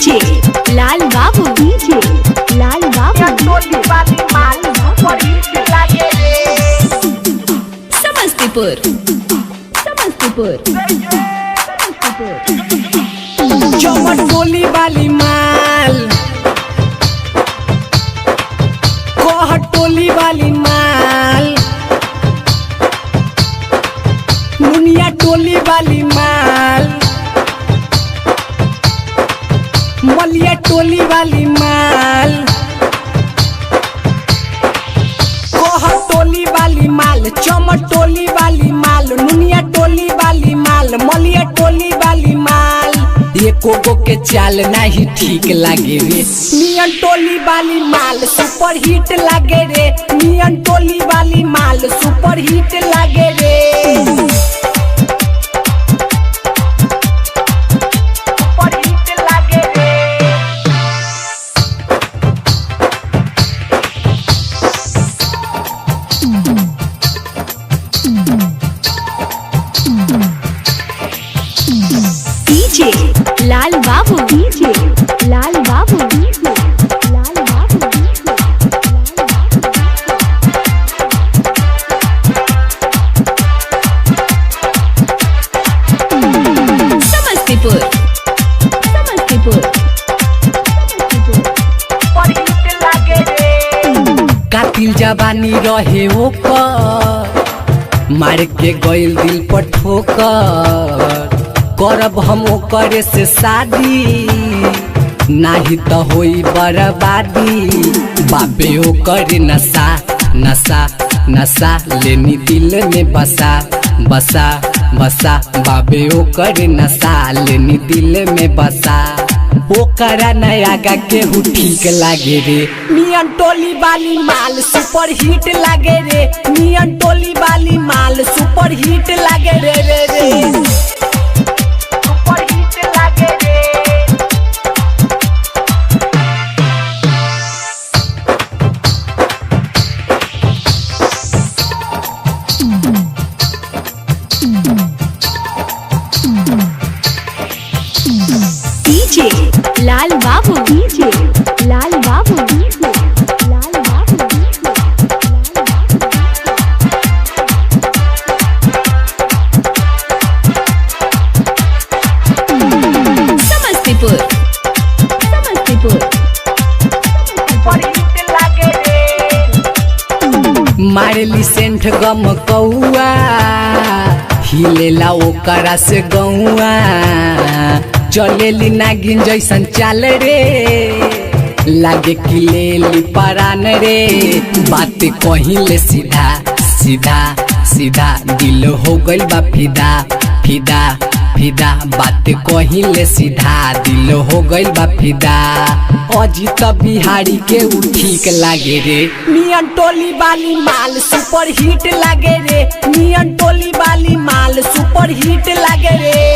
DJ लाल बाबू, DJ लाल बाबू, टोली वाली माल बड़ी लागे रे। समस्तीपुर समस्तीपुर चमट टोली वाली माल, कोहट टोली वाली माल, मुनिया टोली वाली माल, मलिया टोली वाली माल, कोहट टोली वाली माल, चमट टोली वाली माल, नुनिया टोली वाली माल, मलिया टोली वाली माल। ये कोगो के चाल नहीं ठीक लागे रे। मियन टोली वाली माल सुपर हिट लागे रे। मियन टोली वाली माल सुपर हिट लागे रे। डीजे लाल बाबू, डीजे लाल बाबू, डीजे लाल बाबू, समस्तीपुर समस्तीपुर कातिल जवानी रहे ओकर, मार के गइल दिल पर ठोकर। करब हम ओकरे से शादी, नाही तो होई बर्बादी। बाबे ओकरे नशा नशा नशा लेनी दिल में बसा बसा बसा। बाबे ओकरे नशा लेनी दिल में बसा। ओकरा नया गा केहू ठीक लागे रे। मियन टोली वाली माल सुपर हिट लागे रे। मियन टोली वाली माल सुपर हिट लागे रे रे रे। डीजे लाल बाबू, डीजे लाल बाबू, डीजे लाल बाबू, समस्तीपुर समस्तीपुर मारेली सेंट गम कौआ, हिलेला ओकरा से गौआ। चलेली नागिन जैसन चाल रे, लागे कि लेली परान रे। बात कहिले सीधा सीधा सीधा, दिल हो गइल बा फिदा फिदा फिदा। बात कहिले सीधा, दिल हो गइल बा फिदा। अजीत बिहारी के उ ठीक लागे रे। मियन टोली वाली माल सुपर हिट लागे रे। मियन टोली वाली माल सुपर हिट लागे रे।